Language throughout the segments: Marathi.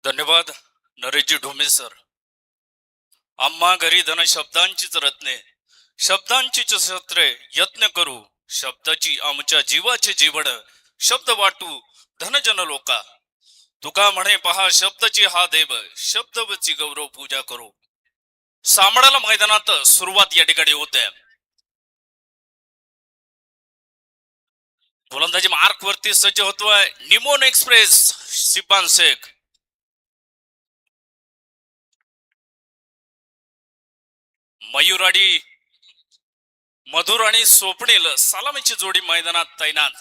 धन्यवाद नरेशजी ढोमे सर. आम्हा घरी धन शब्दांचीच रत्ने, शब्दांचीच शस्त्रे यत्न करू, शब्दाची आमच्या जीवाचे जीवन, शब्द वाटू धनजन लोका. तुका म्हणे पहा शब्दाची हा देव, शब्दवची गौरव पूजा करू. सामडाला मैदानात सुरुवात या ठिकाणी होते. गोलंदाजी मार्क वरती सज्ज होतोय निमोन एक्सप्रेस सिपान शेख. मयूराडी मधुर आणि स्वप्नील सलामीची जोडी मैदानात तैनात.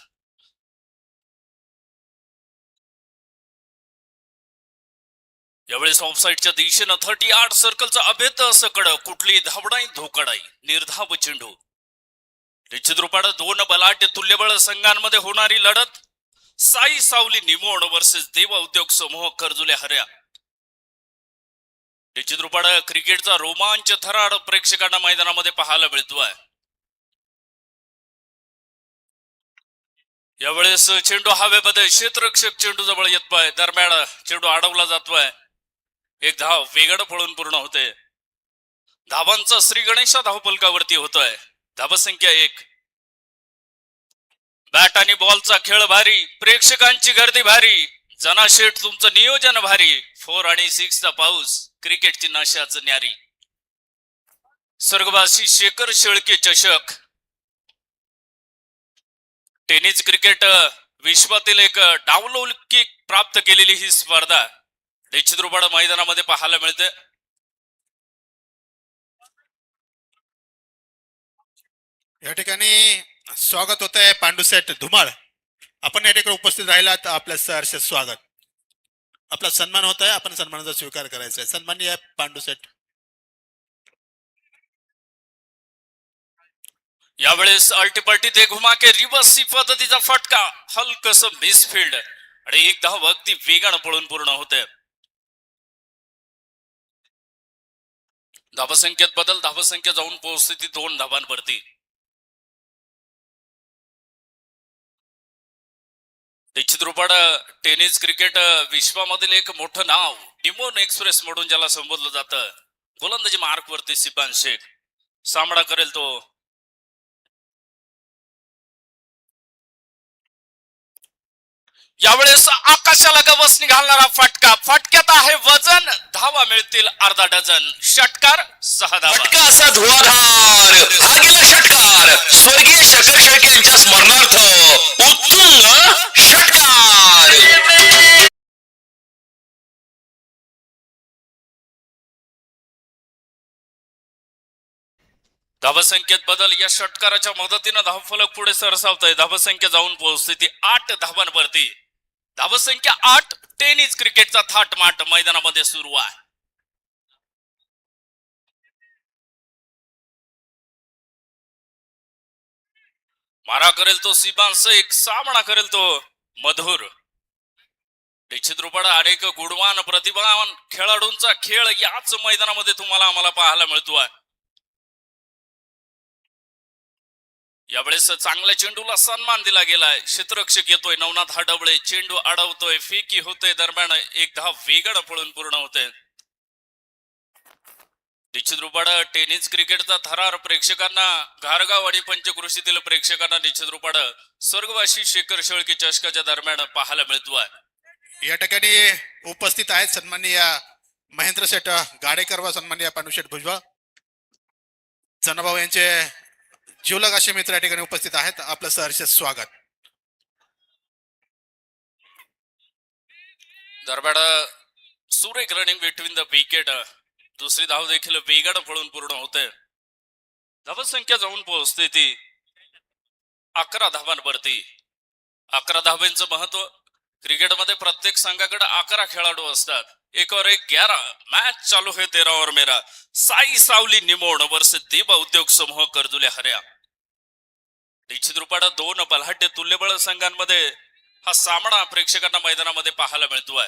यावेळेस ऑफसाईडच्या दिशेनं 38 सर्कलचा अभेद असं कड, कुठली धावडाई धोकडाई निर्धाव चेंडू. निश्चित रूपानं दोन बलाढ्य तुल्यबळ संघांमध्ये होणारी लढत. साई सावली निमोण वर्सेस देवा उद्योग समूह कर्जुले हऱ्या. निश्चित रूपानं क्रिकेटचा रोमांच थराड प्रेक्षकांना मैदानामध्ये पाहायला मिळतोय. यावेळेस चेंडू हवेमध्ये क्षेत्ररक्षक चेंडू जवळ येतोय. दरम्यान चेंडू अडवला जातोय. एक धाव वेगळं पळून पूर्ण होते. धावांचा श्री गणेशा धावपलकावरती होतोय. धावसंख्या 1. बॅट आणि बॉलचा खेळ भारी, प्रेक्षकांची गर्दी भारी, जना शेठ तुमचं नियोजन भारी. 4 आणि 6 चा पाऊस, क्रिकेटची नशाच न्यारी. स्वर्गवासी शेखर शेळके चषक. टेनिस क्रिकेट विश्वातील एक डावलौकिक प्राप्त केलेली ही स्पर्धा निश्चित रूपानं मैदानामध्ये पाहायला मिळते. या ठिकाणी स्वागत होत आहे पांडुसेठ धुमाळ. आपण या ठिकाणी उपस्थित राहिलात आपल्या सहर्ष स्वागत. आपला सन्मान होत आहे, आपण सन्मानाचा स्वीकार करायचा आहे. सन्माननीय पांडुसेठ. यावेळेस अल्टीपल्टी ते घुमा के रिवर्स सी पद्धतीचा फटका, हलकस मिसफिल्ड आणि एक धाव अगदी वेगानं पळून पूर्ण होते. धावसंख्येत बदल, धावसंख्या जाऊन पोहोचते 2 धावांवरती. निश्चित रूपानं टेनिस क्रिकेट विश्वामधील एक मोठं नाव निमोन एक्सप्रेस म्हणून ज्याला संबोधलं जातं. गोलंदाजी मार्क वरती सिपान शेख. सामना करेल तो यावेळेस आकाशाला गवसणी घालणारा फटका. फटक्यात आहे वजन, धावा मिळतील अर्धा डझन. षटकार 6 धावा. फटका असा धुवाधार हा गेला षटकार. स्वर्गीय शेखर शेळके यांच्या स्मरणार्थ उत्तुंग षटकार. धावसंख्येत बदल, या षटकाराच्या मदतीनं धावफलक पुढे सरसावत आहे. धावसंख्या जाऊन पोहोचते ती 8 धावांवरती. धावसंख्या 8. टेनिस क्रिकेटचा थाटमाट मैदानामध्ये सुरू आहे. मारा करेल तो सिबान शेख, सामना करेल तो मधुर. निश्चित रूपानं अनेक गुणवान प्रतिभावान खेळाडूंचा खेळ याच मैदानामध्ये तुम्हाला आम्हाला पाहायला मिळतोय. यावेळेस चांगल्या चेंडूला सन्मान दिला गेलाय. क्षेत्ररक्षक येतोय नवनाथ हडवळे, चेंडू अडवतोय, फेकी होते. दरम्यान एक धाव वेगानं पळून पूर्ण होते. निश्चित रूपानं टेनिस क्रिकेटचा थरार प्रेक्षकांना, घारगाव आणि पंचकृषीतील प्रेक्षकांना निश्चित रूपानं स्वर्गवासी शेखर शेळके चषकाच्या दरम्यान पाहायला मिळतोय. या ठिकाणी उपस्थित आहेत सन्माननीय महेंद्र शेठ गाडेकर व सन्माननीय पांडुशेठ भुजबळ. चनाभाऊ यांचे जीवलग असे मित्र या ठिकाणी उपस्थित आहेत. आपलं सहर्ष स्वागत. दरम्यान सुरेख रनिंग बिटवीन द विकेट. दुसरी धाव देखील वेगानं पळून पूर्ण होते. धावसंख्या जाऊन पोहोचते ती 11 धावांवरती. 11 धावांचं महत्व. क्रिकेटमध्ये प्रत्येक संघाकडे 11 खेळाडू असतात. 1 और 1 11. मॅच चालू है 13 और मेरा. साई सावली निमोण वर्सेस देवा उद्योग समूह कर्जुले हऱ्या. निश्चित रूपानं 2 बलाढ्य तुल्यबळ संघांमध्ये हा सामना प्रेक्षकांना मैदानामध्ये पाहायला मिळतोय.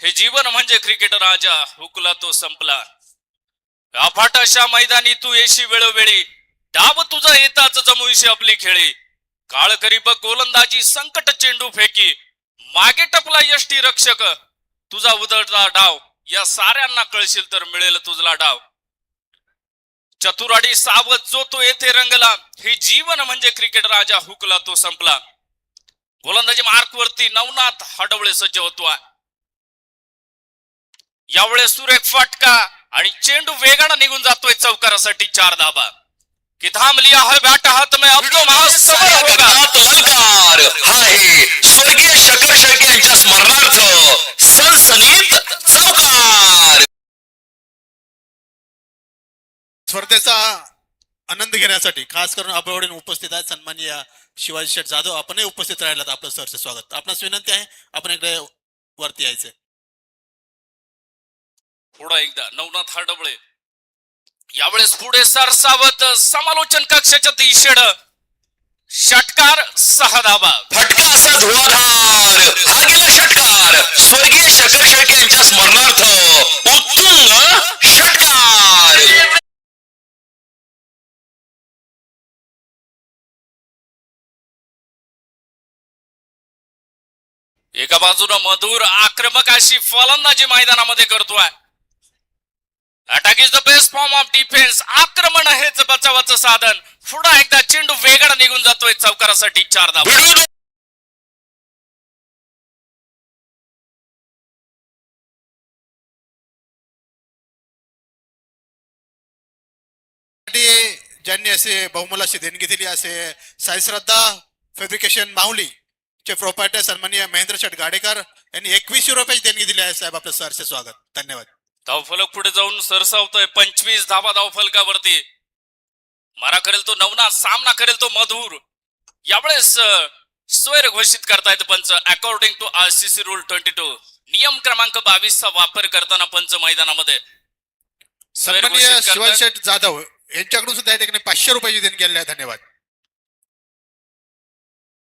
हे जीवन म्हणजे क्रिकेट राजा, हुकला तो संपला. अफाट अशा मैदानी तू येशी वेळोवेळी, डाव तुझा येताच जमुईशी आपली खेळी. काळ करी बघ गोलंदाजी, संकट चेंडू फेकी, मागे टपला यष्टी रक्षक. तुझा उधळता डाव या साऱ्यांना कळशील तर मिळेल तुझला डाव. चतुराडी सावध जो तो येथे रंगला, हे जीवन म्हणजे क्रिकेट राजा हुकला तो संपला. गोलंदाजी मार्क वरती नवनाथ हडवळे सज्ज होतो. यावेळेस सुरेख फटका आणि चेंडू वेगाने निघून जातोय चौकारासाठी 4 धाबा. कि थांब लिया है बैट हाथ में अब तो महासमर होगा. अलंकार हा आहे स्वर्गीय शकर शेळके यांच्या स्मरणार्थ सनसनीत चौकार. स्पर्धेचा आनंद घेण्यासाठी खास करून आपल्याकडे उपस्थित आहेत सन्माननीय शिवाजी शेठ जाधव. आपणही उपस्थित राहिलात. आपलं सरचे स्वागत. आपणास विनंती आहे आपण इकडे वरती यायचे. पुढे एकदा नवनाथ हडवळे यावेळेस पुढे सरसावत समालोचन कक्षाच्या दिशेनं षटकार 6 धाबा. फटका असा धुवाधार हा गेला षटकार. स्वर्गीय शकर शेळके यांच्या स्मरणार्थ उत्तुंग षटकार. एका बाजूला मधुर आक्रमक अशी फलंदाजी मैदानामध्ये करतोय. Attack is the best form of defence. आक्रमण हेच बचावाचं साधन. पुढे एकदा चेंडू वेगाने निघून जातोय चौकारासाठी 4 धाबा. ज्यांनी असे बहुमोलाची देणगी दिली असे साई श्रद्धा फॅब्रिकेशन माहुली चे प्रोपायटर सन्माननीय महेंद्र शेठ गाडेकर यांनी 2100 रुपयाची देणगी दिली आहे. साहेब आपलं सरचे स्वागत. धन्यवाद. धावफलक पुढे जाऊन सरसावतोय. 25 धाबा धावफलकावरती. मारा करेल तो नवनाथ, सामना करेल तो मधुर. यावेळेस स्वैर घोषित करतायत पंच. अकॉर्डिंग टू आरसीसी रूल 22 नियम क्रमांक 22 चा वापर करताना पंच मैदानामध्ये स्वैर सन्माननीय घोषित शिवाजी करतायत. शेठ जाधव यांच्याकडून सुद्धा या ठिकाणी 500 रुपयाची देणगी आलेली आहे. धन्यवाद.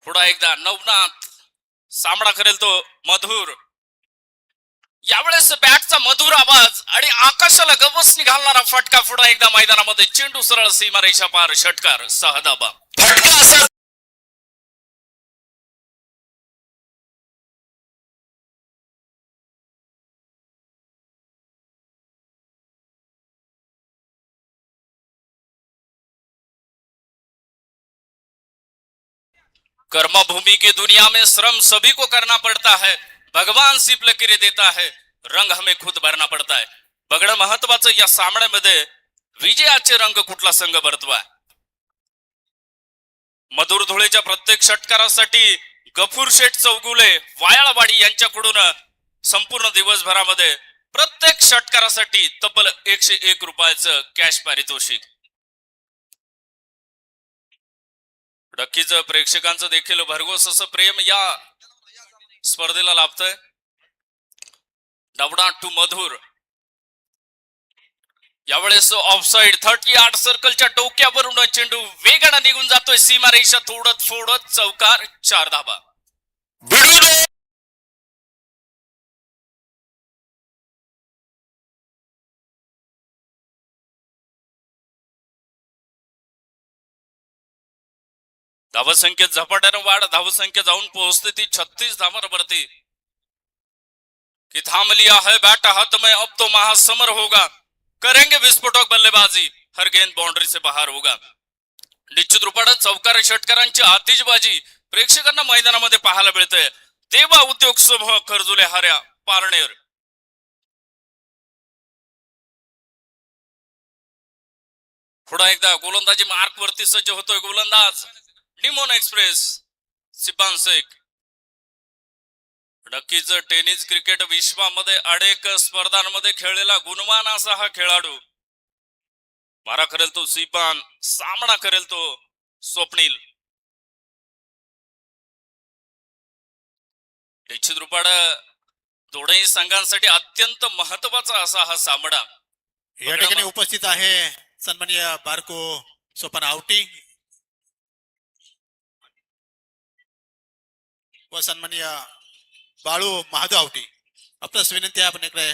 पुढे एकदा नवनाथ, सामना करेल तो मधुर. यावेळेस बॅटचा मधुर आवाज आणि आकाशाला गवसणी घालणारा फटका. पुढे एकदा मैदानामध्ये चेंडू सरळ सीमारेषा पार. षटकार 6 धाबा. फटका असा कर्मभूमि की दुनिया में श्रम सभी को करना पड़ता है. भगवान सिर्फ लकीरें देता है, रंग हमें खुद भरना पड़ता है. बघणं महत्वाचं या सामन्यामध्ये विजयाचे रंग कुठला संघ भरतोय. मधुर धुळेच्या प्रत्येक षटकारासाठी गफूर शेठ चौगुले वायाळवाडी यांच्याकडून संपूर्ण दिवसभरामध्ये प्रत्येक षटकारासाठी तब्बल 101 रुपयाचं कॅश पारितोषिक. नक्कीच प्रेक्षकांचं देखील भरघोस असं प्रेम या स्पर्धेला लाभतंय. नवनाथ टू मधुर. यावेळेस ऑफसाइड 38 सर्कलच्या डोक्यावरून चेंडू वेगाने निघून जातोय सीमारेषा तोडत फोडत. चौकार 4 धाबा. भिडू धावसंख्येत झपाट्यानं वाढ. धावसंख्या जाऊन पोहोचते ती 36 धावांवरती. कि थाम लिया है बैट हाथ में अब तो महासमर होगा. करेंगे विस्फोटक बल्लेबाजी. हर गेंद बाउंड्री से बाहर होगा. निश्चित रूपाने चौकार षटकारांची आतिषबाजी प्रेक्षकांना मैदानामध्ये पाहायला मिळते. देवा उद्योग समूह खरजुले हार्या पारनेर. पुढे एकदा गोलंदाजी मार्क वरती सज्ज होतोय गोलंदाज निमोन एक्सप्रेस सिबान शेख. नक्कीच टेनिस क्रिकेट विश्वामध्ये अनेक स्पर्धांमध्ये खेळलेला गुणवान असा हा खेळाडू. मारा करेल तो सिबान, सामना करेल तो स्वप्नील. निश्चित रूपाने दोन्ही संघांसाठी अत्यंत महत्वाचा असा हा सामना. या ठिकाणी उपस्थित आहे सन्माननीय बारको सोपान आवटी व सन्माननीय बाळू महादेव आवटी. आपल्यास विनंती आहे आपण इकडे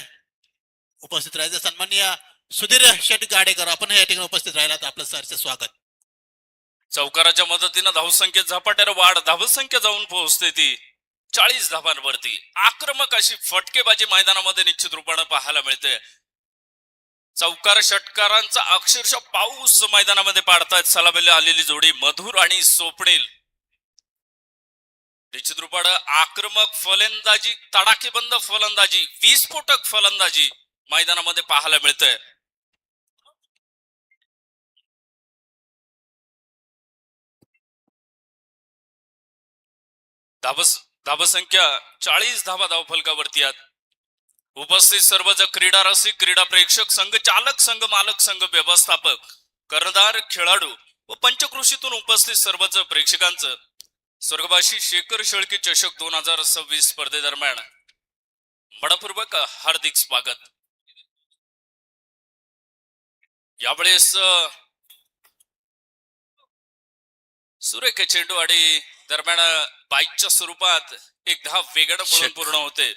उपस्थित राहायचं. सन्माननीय सुधीर शेठ गाडेकर आपण या ठिकाणी उपस्थित राहिलात. आपलं सरचे स्वागत. चौकाराच्या मदतीनं धावसंख्येत झपाट्यानं वाढ. धावसंख्या जाऊन पोहोचते ती 40 धावांवरती आक्रमक अशी फटकेबाजी मैदानामध्ये निश्चित रूपाने पाहायला मिळते. चौकार षटकारांचा अक्षरशः पाऊस मैदानामध्ये पाडतायत सलामीला आलेली जोडी मधुर आणि स्वप्नील. निश्चित रूपाने आक्रमक फलंदाजी, तडाखेबंद फलंदाजी, विस्फोटक फलंदाजी मैदानामध्ये पाहायला मिळते. धावसंख्या 40 धावा धावफलकावरती आहेत. उपस्थित सर्वच क्रीडा रसिक, क्रीडा प्रेक्षक, संघ चालक, संघ मालक, संघ व्यवस्थापक, कर्णधार, खेळाडू व पंचकृषीतून उपस्थित सर्वच प्रेक्षकांचं स्वर्गवासी शेखर शेळके चषक 2026 स्पर्धेदरम्यान मनपूर्वक हार्दिक स्वागत. यावेळेस सुरेख चेंडू आणि दरम्यान बाईकच्या स्वरूपात एक धाव वेगळं पळून पूर्ण होते.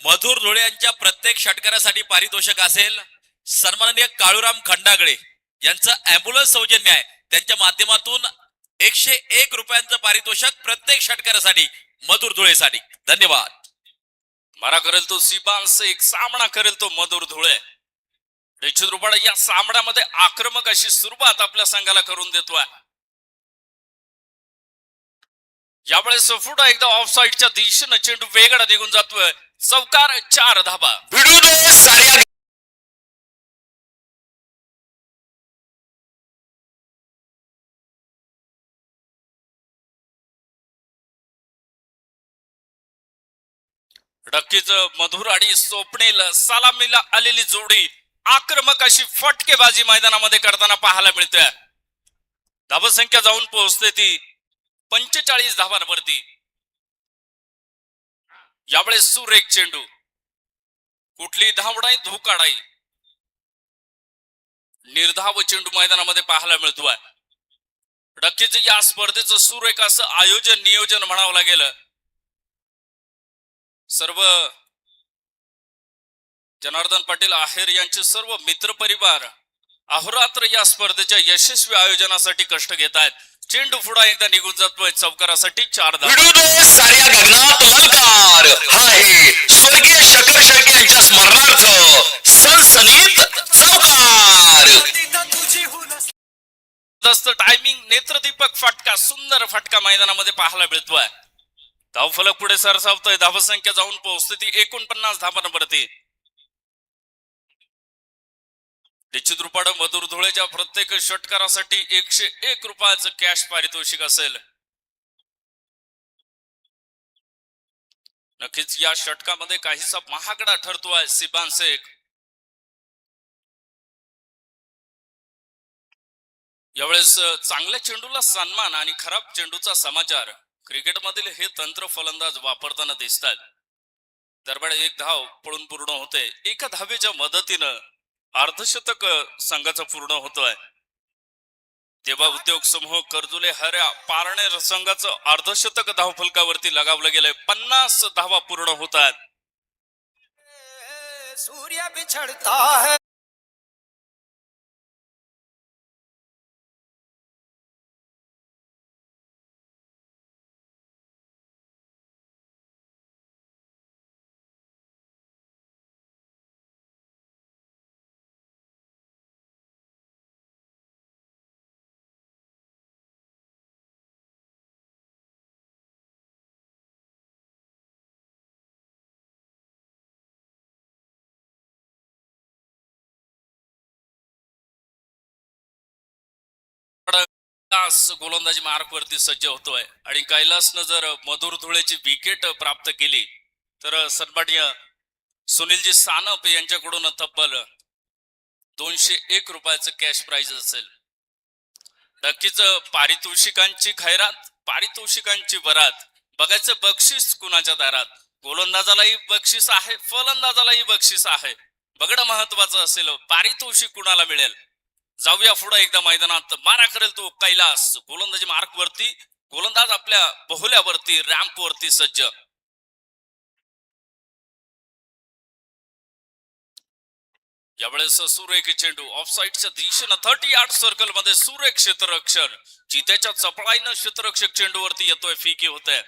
मधुर धुळे यांच्या प्रत्येक षटकारासाठी पारितोषिक असेल. सन्माननीय काळूराम खंडागळे यांचं अँब्युलन्स सौजन्य आहे, त्यांच्या माध्यमातून 101 रुपयांचं पारितोषिक प्रत्येक षटकारासाठी मधुर धुळेसाठी. धन्यवाद. मारा करेल तो सिबांस, एक सामना करेल तो मधुर धुळे. निश्चित रूपाने या सामन्यामध्ये आक्रमक अशी सुरुवात आपल्या संघाला करून देतोय. यावेळेस पुढे एकदा ऑफ साइडच्या दिशेनं चेंडू वेगळा निघून जातोय. चौकार, 4 धाबा. भिडू दे साऱ्या नक्कीच मधुर आणि स्वप्नील सलामीला आलेली जोडी आक्रमक अशी फटकेबाजी मैदानामध्ये करताना पाहायला मिळते. धावसंख्या जाऊन पोहोचते ती 45 धावांवरती. यावेळेस सुरेख चेंडू, कुठली धावडाई धोकाडाई, निर्धाव चेंडू मैदानामध्ये पाहायला मिळतोय. नक्कीच या स्पर्धेचं सुरेख असं आयोजन, नियोजन म्हणावं लागेल. सर्व जनार्दन पाटील आहेर यांचे सर्व मित्रपरिवार अहोरात्र या स्पर्धेच्या यशस्वी आयोजनासाठी कष्ट घेत आहेत. चेंडू पुढा एकदा निघून जातोय चौकारासाठी 4 धावा. भिडू दे साऱ्या गगनात अलकार. हा आहे स्वर्गीय शेखर शेळके यांच्या स्मरणार्थ सनसनीत चौकार. जबरदस्त टायमिंग, नेत्रदीपक फटका, सुंदर फटका मैदानामध्ये पाहायला मिळतोय. धावफलक पुढे सरसावतोय. धावसंख्या जाऊन पोहोचते ती 49 धावांवरती. निश्चित रूपाने मधुर धुळेच्या प्रत्येक षटकारासाठी 101 रुपयाचं कॅश पारितोषिक असेल. नक्कीच या षटकामध्ये काहीसा महागडा ठरतोय सिबान शेख. यावेळेस चांगल्या चेंडूला सन्मान आणि खराब चेंडूचा समाचार क्रिकेटमधील हे तंत्र फलंदाज वापरताना दिसतात. दरम्यान एक धाव पळून पूर्ण होते. एका धावेच्या मदतीनं अर्धशतक संघाचं पूर्ण होतोय. तेव्हा उद्योग समूह कर्जुले हऱ्या पारनेर संघाचं अर्धशतक धावफलकावरती लगावलं गेलंय. 50 धावा पूर्ण होत आहेत. सूर्य बिछड़ता है. कैलास गोलंदाजी मार्क वरती सज्ज होतोय आणि कैलासनं जर मधुर धुळेची विकेट प्राप्त केली तर सन्माननीय सुनीलजी सानप यांच्याकडून तब्बल 201 रुपयाचं कॅश प्राइज असेल. नक्कीच पारितोषिकांची खैरात, पारितोषिकांची वरात, बघायचं बक्षीस कुणाच्या दारात. गोलंदाजालाही बक्षीस आहे, फलंदाजालाही बक्षीस आहे. बघणं महत्वाचं असेल पारितोषिक कुणाला मिळेल. जाऊया पुढे एकदा मैदानात. मारा करेल तो कैलास. गोलंदाजी मार्क वरती, गोलंदाज आपल्या बहुल्यावरती, रॅम्प वरती सज्ज. यावेळेस सुरेख चेंडू ऑफसाईडच्या दिशेनं 30 यार्ड सर्कल मध्ये सुरेख क्षेत्ररक्षण चित्याच्या चपळाईनं क्षेत्ररक्षक चेंडूवरती येतोय. फिकी होते.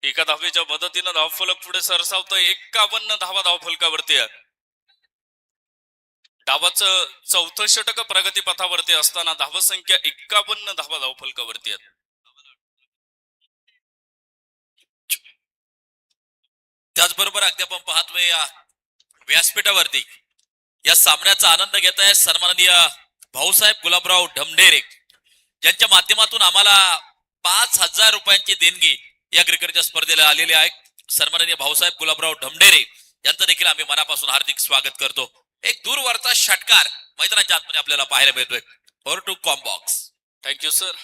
एका धावेच्या मदतीनं धावफलक पुढे सरसावतोय. 51 धावा धावफलकावरती आहे. डावाचं चौथं षटक प्रगती पथावरती असताना धावसंख्या 51 धावा धावफलकावरती आहेत. त्याचबरोबर अगदी आपण पाहतोय या व्यासपीठावरती या सामन्याचा आनंद घेत आहे सन्माननीय भाऊसाहेब गुलाबराव ढमढेरे यांच्या माध्यमातून आम्हाला 5,000 रुपयांची देणगी या क्रिकेटच्या स्पर्धेला आलेली आहे. सन्माननीय भाऊसाहेब गुलाबराव ढमढेरे यांचं देखील आम्ही मनापासून हार्दिक स्वागत करतो. एक दूरवरचा षटकार मैदानाच्या आतमध्ये आपल्याला पाहायला मिळतोय. Over to combox. Thank you sir.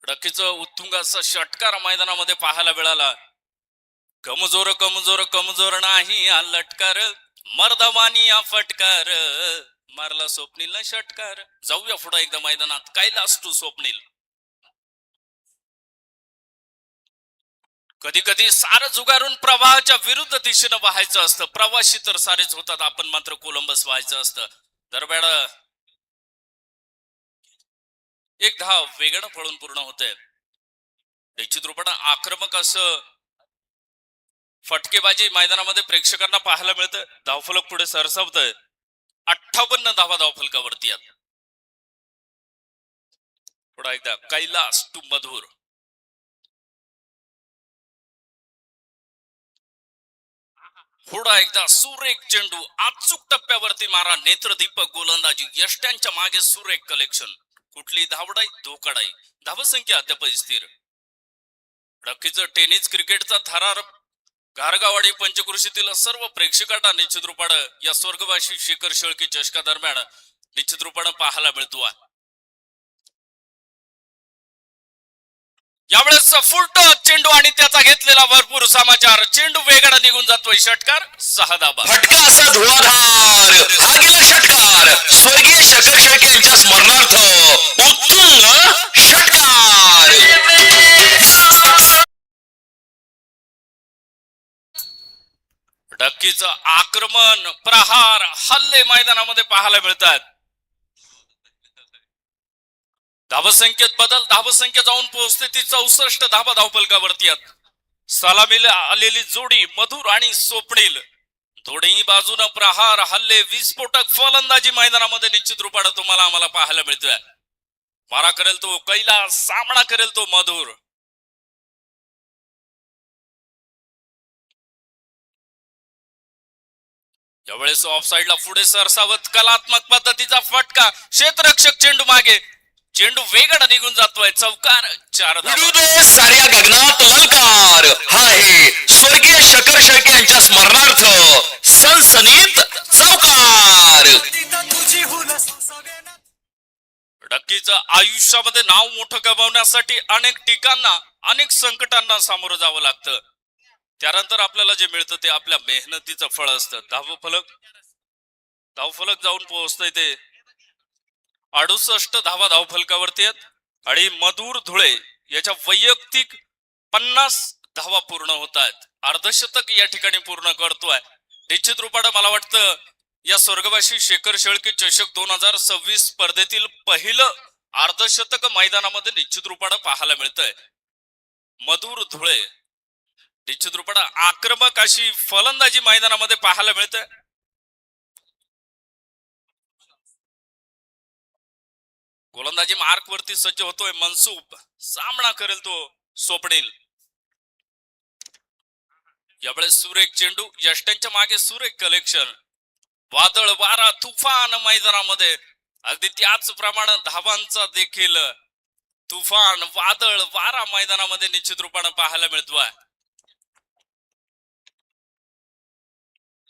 डकीचं उत्तुंगाचा षटकार मैदानामध्ये पाहायला मिळाला. कमजोर कमजोर कमजोर नाही हा लटकार, मर्दवानी हा फटकार, मारला स्वप्नील षटकार. जाऊया पुढे एकदा मैदानात. कैलास टू स्वप्नील. कधी कधी सारं जुगारून प्रवाहाच्या विरुद्ध दिशेनं व्हायचं असतं. प्रवासी तर सारेच होतात, आपण मात्र कोलंबस व्हायचं असतं. दरम्यान एक धाव वेगळं पळून पूर्ण होते. निश्चित रूपानं आक्रमक असं फटकेबाजी मैदानामध्ये प्रेक्षकांना पाहायला मिळतं. धावफलक पुढे सरसावतंय. 58 धावा धावफलकावरती आहेत. पुन्हा एकदा कैलास टू मधुर. पुन्हा एकदा सुरेख चेंडू अचूक टप्प्यावरती मारा. नेत्रदीपक गोलंदाजी. यष्ट्यांच्या मागे सुरेख कलेक्शन. कुठली धावडाई धोकाडाई. धावसंख्या अद्याप स्थिर. नक्कीच टेनिस क्रिकेटचा थरार गारगावाडी पंचकृषीतील सर्व प्रेक्षकांना निश्चित रूपानं या स्वर्गवासी शेखर शेळके चषका दरम्यान निश्चित रूपानं पाहायला मिळतो. यावेळेस फुलटॉस चेंडू आणि त्याचा घेतलेला भरपूर समाचार. चेंडू वेगळा निघून जातोय. षटकार 6 धावा. फटका असा धुवाधार हा गेला षटकार. स्वर्गीय शेखर शेळके यांच्या स्मरणार्थ उत्तुंग षटकार. नक्कीच आक्रमण, प्रहार, हल्ले मैदानामध्ये पाहायला मिळतात. धावसंख्येत बदल. धावसंख्या जाऊन पोहोचते ती 64 धावा धावफलकावरती आहेत. सलामीला आलेली जोडी मधुर आणि स्वप्नील. दोन्ही बाजूनं प्रहार, हल्ले, विस्फोटक फलंदाजी मैदानामध्ये निश्चित रूपानं तुम्हाला आम्हाला पाहायला मिळतोय. मारा करेल तो कैलास, सामना करेल तो मधुर. यावेळेस ऑफ साइडला पुढे सरसावत कलात्मक पद्धतीचा फटका. क्षेत्ररक्षक चेंडू मागे. चेंडू वेगळा निघून जातोय. चौकार 4 धावा. विडू साऱ्या गगनात ललकार हा आहे स्वर्गीय शेखर शेळके यांच्या स्मरणार्थ सनसनीत चौकार. तुझी हुन सुसवेना. नक्कीच आयुष्यामध्ये नाव मोठं कमावण्यासाठी अनेक ठिकाणांना, अनेक संकटांना सामोरं जावं लागतं. त्यानंतर आपल्याला जे मिळतं ते आपल्या मेहनतीचं फळ असतं. धावफलक जाऊन पोहोचतंय ते 68 धावा धावफलकावरती आहेत. आणि मधुर धुळे याच्या वैयक्तिक 50 धावा पूर्ण होत आहेत. अर्धशतक या ठिकाणी पूर्ण करतोय. निश्चित रूपानं मला वाटतं या स्वर्गवासी शेखर शेळके चषक 2026 स्पर्धेतील पहिलं अर्धशतक मैदानामध्ये निश्चित रूपानं पाहायला मिळतंय. मधुर धुळे निश्चित रूपानं आक्रमक अशी फलंदाजी मैदानामध्ये पाहायला मिळते. गोलंदाजी मार्क वरती सज्ज होतोय मनसूब. सामना करेल तो स्वप्नील. यावेळेस सुरेख चेंडू. यष्ट्यांच्या मागे सुरेख कलेक्शन. वादळ वारा तुफान मैदानामध्ये. अगदी त्याच प्रमाणे धावांचा देखील तुफान, वादळ वारा मैदानामध्ये निश्चित रूपानं पाहायला मिळतोय.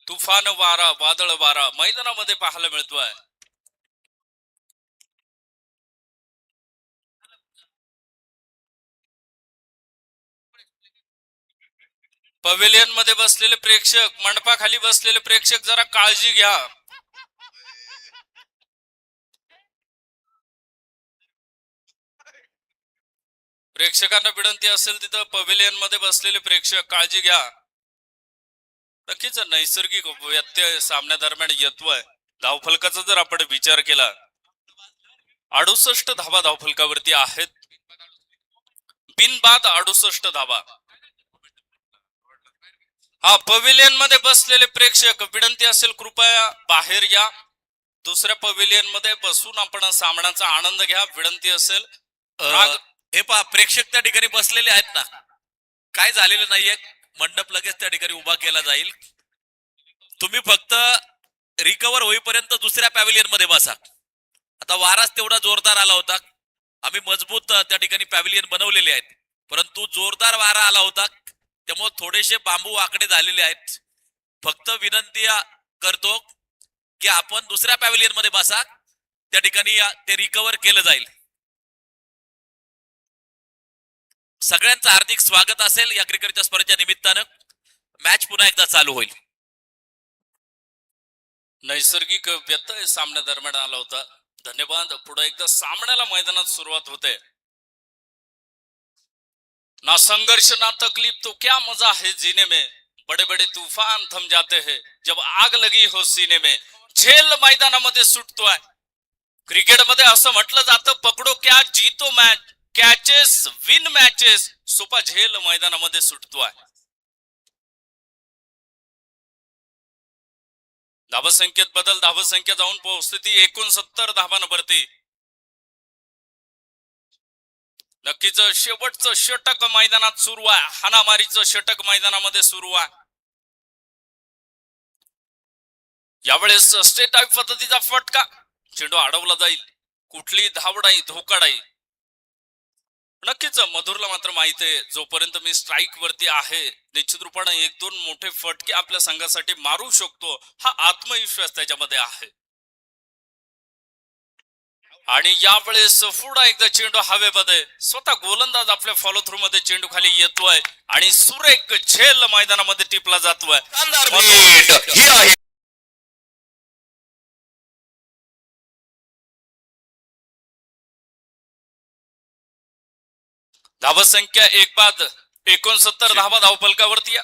तुफान वारा, वादळ वारा मैदानामध्ये पाहायला मिळतोय. पवेलियन मध्ये बसलेले प्रेक्षक, मंडपाखाली बसलेले प्रेक्षक जरा काळजी घ्या. प्रेक्षकांना विनंती असेल तिथं पवेलियन मध्ये बसलेले प्रेक्षक काळजी घ्या. नक्कीच नैसर्गिक व्यत्यय सामन्यादरम्यान येतोय. धावफलकाचा जर आपण विचार केला 68 धावा धावफलकावरती आहेत. बिनबाद 68 धावा. हा पवेलियन मध्ये बसलेले प्रेक्षक विनंती असेल कृपया बाहेर या. दुसऱ्या पवेलियन मध्ये बसून आपण सामन्याचा आनंद घ्या विनंती असेल. हे पहा प्रेक्षक त्या ठिकाणी बसलेले आहेत ना, काय झालेलं नाहीये, मंडप लगेच त्या ठिकाणी उभा केला जाईल. तुम्ही फक्त रिकवर होईपर्यंत दुसऱ्या पॅव्हिलियन मध्ये बसा. आता वाराच तेवढा जोरदार आला होता, आम्ही मजबूत त्या ठिकाणी पॅव्हिलियन बनवलेले आहेत, परंतु जोरदार वारा आला होता त्यामुळे थोडेसे बांबू आकडे झालेले आहेत. फक्त विनंती करतो की आपण दुसऱ्या पॅव्हिलियन मध्ये बसा, त्या ठिकाणी ते रिकवर केलं जाईल. सगळ्यांचं हार्दिक स्वागत असेल या क्रिकेटच्या स्पर्धेच्या निमित्तानं. मॅच पुन्हा एकदा चालू होईल. नैसर्गिक व्यत्यय सामन्या दरम्यान आला होता. धन्यवाद. पुढे एकदा सामन्याला मैदानात सुरुवात होते. ना संघर्ष ना तकलीफ तो क्या मजा है जीने में, बड़े बड़े तूफान थम जाते हैं जब आग लगी हो सीने में. झेल मैदानामध्ये सुटतोय. क्रिकेटमध्ये असं म्हटलं जातं पकडो क्या जीतो मॅच, कॅचेस विन मॅचेस. सोपा झेल मैदानामध्ये सुटतोय. धावसंख्येत बदल. धावसंख्या जाऊन पोहोचते ती 69 धावांवरती. नक्कीच शेवटचं षटक मैदानात सुरू आहे. हाणामारीचं षटक मैदानामध्ये सुरू आहे. यावेळेस स्टेट टाईप पद्धतीचा फटका. चेंडू अडवला जाईल. कुठली धावडाई धोकाडाई. नक्कीच मधुरला मात्र माहित आहे जोपर्यंत मी स्ट्राईक वरती आहे निश्चित रूपाने 1-2 मोठे फटके आपल्या संघासाठी मारू शकतो. हा आत्मविश्वास त्याच्यामध्ये आहे. आणि यावेळेस पुन्हा एकदा चेंडू हवेमध्ये. स्वतः गोलंदाज आपल्या फॉलो थ्रू मध्ये चेंडू खाली येतोय आणि सुरेख झेल मैदानामध्ये टिपला जातोय. शानदार भेट ही आहे. धावसंख्या एक बाद 69 धावा धावफलकावरती.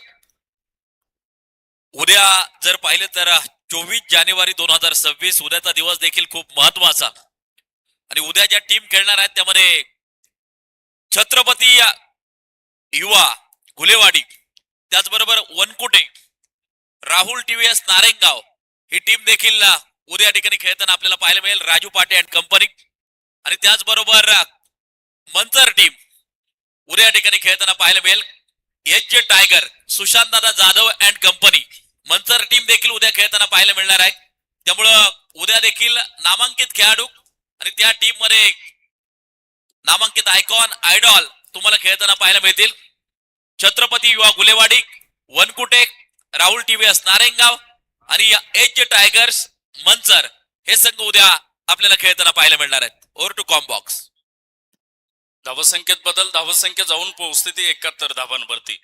उद्या जर पाहिलं तर 24 जानेवारी 2026 उद्याचा दिवस देखील खूप महत्वाचा. आणि उद्या ज्या टीम खेळणार आहेत त्यामध्ये छत्रपती युवा घुलेवाडी, त्याचबरोबर वनकुटे, राहुल टीव्हीएस नारायणगाव ही टीम देखील उद्या ठिकाणी खेळताना आपल्याला पाहायला मिळेल. राजू पाटे अँड कंपनी. आणि त्याचबरोबर मंचर टीम उद्या ठिकाणी खेळताना पाहायला मिळेल. एच जे टायगर, सुशांत दादा Jadhav and company Manchar team देखील उद्या खेळताना पाहायला मिळणार आहे. त्यामुळं उद्या देखील नामांकित खेळाडू आणि त्या टीम मध्ये नामांकित आयकॉन आयडॉल तुम्हाला खेळताना पाहायला मिळतील. छत्रपती युवा गुलेवाडी, वनकुटे, राहुल टीव्हीएस नारायणगाव आणि एच जे टायगर्स मंचर हे संघ उद्या आपल्याला खेळताना पाहायला मिळणार आहेत. Over to combox. धावसंख्येत बदल. धावसंख्या जाऊन पोहोचते ती 71 धावांवरती.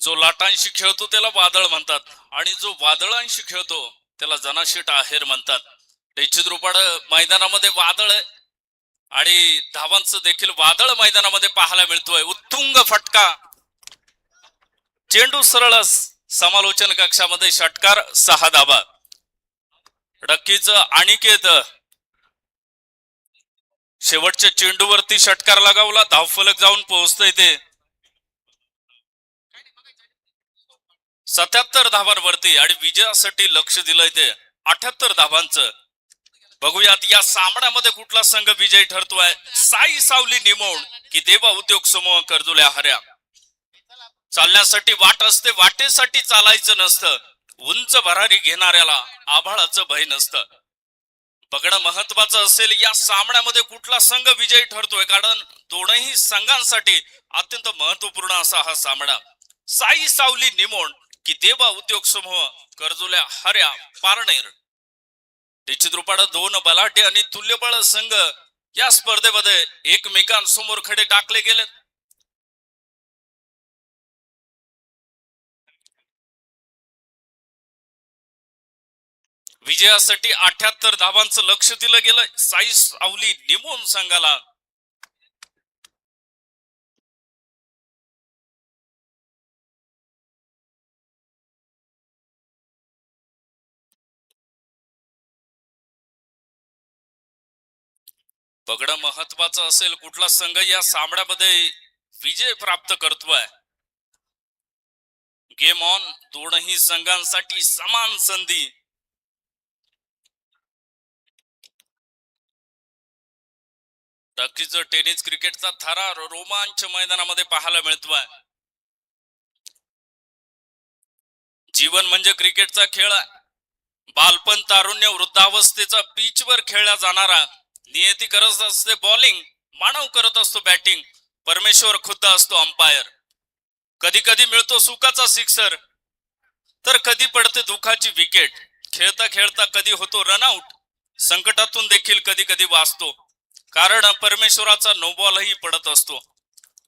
जो लाटांशी खेळतो त्याला वादळ म्हणतात आणि जो वादळांशी खेळतो त्याला जनाशीट आहेर म्हणतात. निश्चित रूपाने मैदानामध्ये वादळ आहे आणि धावांचं देखील वादळ मैदानामध्ये पाहायला मिळतोय. उत्तुंग फटका. चेंडू सरळ समालोचन कक्षामध्ये षटकार 6 धावा. नक्कीच अनिकेत शेवटच्या चेंडूवरती षटकार लगावला. धावफलक जाऊन पोहोचतोय ते 77 धावांवरती आणि विजयासाठी लक्ष दिलंय ते 78 धावांचं. बघूयात या सामन्यामध्ये कुठला संघ विजयी ठरतोय. साई सावली निमोण की देवा उद्योग समूह कर्जुल्या हऱ्या. चालण्यासाठी वाट असते, वाटेसाठी चालायचं नसतं. उंच भरारी घेणाऱ्याला आभाळाचं भय नसतं. बघणं महत्वाचं असेल या सामन्यामध्ये कुठला संघ विजयी ठरतोय, कारण दोनही संघांसाठी अत्यंत महत्वपूर्ण असा हा सामना. साई सावली निमोण की देवा उद्योग समूह कर्जुल्या हऱ्या पारनेर. निश्चित रूपाने 2 बलाढ्य आणि तुल्यबळ संघ या स्पर्धेमध्ये एकमेकांसमोर खडे टाकले गेले. विजयासाठी 78 धावांचं लक्ष दिलं गेलं साई सावली निमोन संघाला. बघणं महत्वाचं असेल कुठला संघ या सामन्यामध्ये विजय प्राप्त करतोय. Game on. दोनही संघांसाठी समान संधी. नक्कीच टेनिस क्रिकेटचा थरार रोमांच मैदानामध्ये पाहायला मिळतोय. जीवन म्हणजे क्रिकेटचा खेळ आहे. बालपण, तारुण्य, वृद्धावस्थेचा पिचवर खेळला जाणारा. नियती करत असते बॉलिंग, मानव करत असतो बॅटिंग, परमेश्वर खुद्द असतो अंपायर. कधी कधी मिळतो सुखाचा सिक्सर, तर कधी पडते दुखाची विकेट. खेळता खेळता कधी होतो रनआउट, संकटातून देखील कधी कधी वाचतो, कारण परमेश्वराचा नो बॉलही पडत असतो.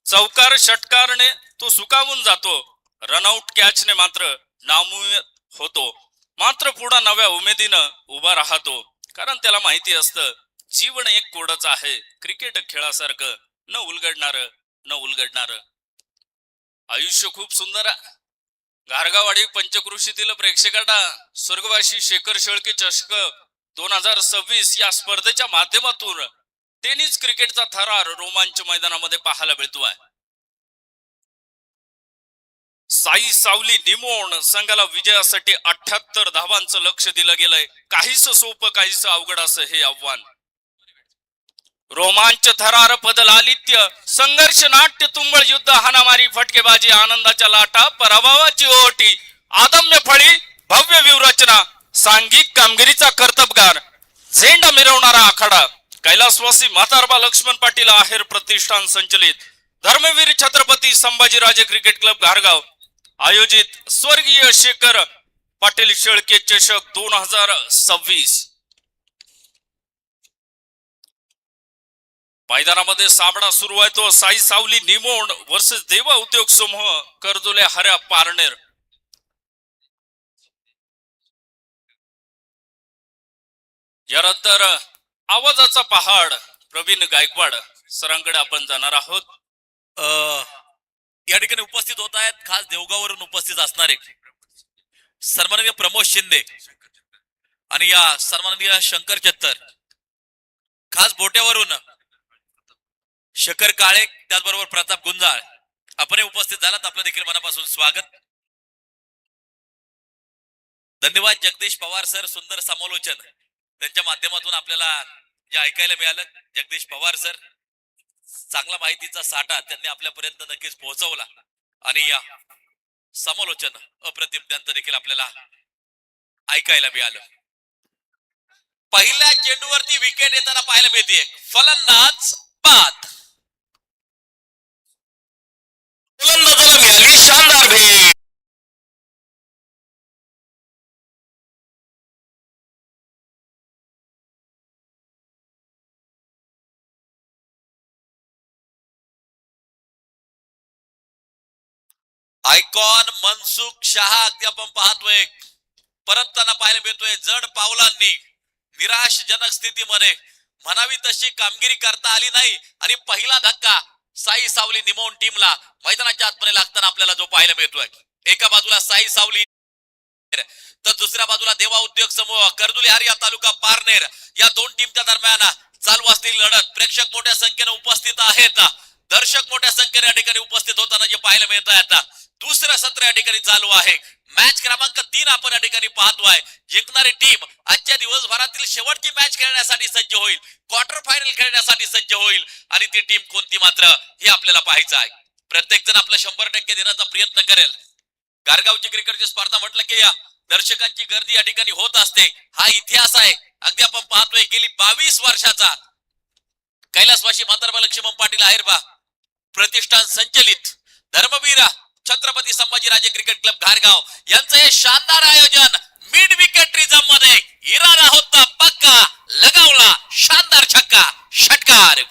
चौकार षटकारने तो सुकावून जातो, रनआउट कॅचने मात्र नामुष्य होतो. मात्र पुढे नव्या उमेदीनं उभा राहतो, कारण त्याला माहिती असतं जीवन एक कोडच आहे, क्रिकेट खेळासारखं न उलगडणार. आयुष्य खूप सुंदर आहे. घारगावाडी पंचकृषीतील प्रेक्षकांना स्वर्गवासी शेखर शेळके चषक 2026 या स्पर्धेच्या माध्यमातून टेनिस क्रिकेटचा थरार रोमांच मैदानामध्ये पाहायला मिळतोय. साई सावली निमोण संघाला विजयासाठी 78 धावांचं लक्ष दिलं गेलंय. काहीच सोपं, काहीच अवघड असं हे आव्हान. रोमांच, थरार, पदलालित्य, संघर्ष, नाट्य, तुंबळ, युद्ध, हाणामारी, फटकेबाजी, आनंदाच्या लाटा, पराभवाची ओटी, आदम्य फळी, भव्य व्यूहरचना, सांघिक कामगिरीचा कर्तबगार, झेंडा मिरवणारा आखाडा. कैलासवासी म्हातारबा लक्ष्मण पाटील आहेर प्रतिष्ठान संचलित धर्मवीर छत्रपती संभाजीराजे क्रिकेट क्लब घारगाव आयोजित स्वर्गीय शेखर पाटील शेळके चषक 2026. मैदानामध्ये सामना सुरू आहे तो साई सावली निमोण वर्सेस देवा उद्योग समूह कर्जुले हऱ्या पारनेर. यानंतर आवाजाचा पहाड प्रवीण गायकवाड सरांकडे आपण जाणार आहोत. या ठिकाणी उपस्थित होत आहेत खास देवगाववरून उपस्थित असणारे सन्माननीय प्रमोद शिंदे आणि या सन्माननीय शंकर चत्तर, खास बोट्यावरून शेखर काळे, त्याचबरोबर प्रताप गुंजाळ आपण उपस्थित झालात. आपलं देखील मनापासून स्वागत. धन्यवाद जगदीश पवार सर, सुंदर समालोचन त्यांच्या माध्यमातून आपल्याला जे ऐकायला मिळालं. जगदीश पवार सर, चांगला माहितीचा साठा त्यांनी आपल्यापर्यंत नक्कीच पोहोचवला आणि या समालोचन अप्रतिम त्यांचं देखील आपल्याला ऐकायला मिळालं. पहिल्या चेंडूवरती विकेट येताना पाहायला मिळते. फलंदाज बाद. फलंदाजाला मिळाली शानदार भेट. आयकॉन मनसुख शहा अगदी आपण पाहतोय परतताना पाहायला मिळतोय. जड पावलांनी निराशजनक स्थितीमध्ये म्हणावी तशी कामगिरी करता आली नाही आणि पहिला धक्का साई सावली निमोन टीमला मैदानाच्या आतमध्ये लागताना आपल्याला जो पाहायला मिळतोय. एका बाजूला साई सावली तर दुसऱ्या बाजूला देवा उद्योग समूह कर्जुली हरिया तालुका पारनेर या दोन टीमच्या दरम्यान चालू असलेली लढत. प्रेक्षक मोठ्या संख्येने उपस्थित आहेत, दर्शक मोठ्या संख्येने या ठिकाणी उपस्थित होताना जे पाहायला मिळत आहे. आता दुसरं सत्र या ठिकाणी चालू आहे. मॅच क्रमांक 3 आपण या ठिकाणी पाहतोय. जिंकणारी टीम आजच्या दिवसभरातील शेवटची मॅच खेळण्यासाठी सज्ज होईल, क्वार्टर फायनल खेळण्यासाठी सज्ज होईल आणि ती टीम कोणती मात्र हे आपल्याला पाहायचं आहे. प्रत्येक जण आपलं 100% देण्याचा प्रयत्न करेल. गारगावची क्रिकेटची स्पर्धा म्हटलं की या दर्शकांची गर्दी या ठिकाणी होत असते. हा इतिहास आहे. अगदी आपण पाहतोय गेली 22 वर्षाचा कैलासवासी म्हातारबा लक्ष्मण पाटील आहेरबा प्रतिष्ठान संचलित धर्मवीर छत्रपती संभाजीराजे क्रिकेट क्लब घारगाव यांचं हे शानदार आयोजन. मिड विकेट रिझम मध्ये इरादा होता पक्का, लगावला शानदार छक्का, षटकार.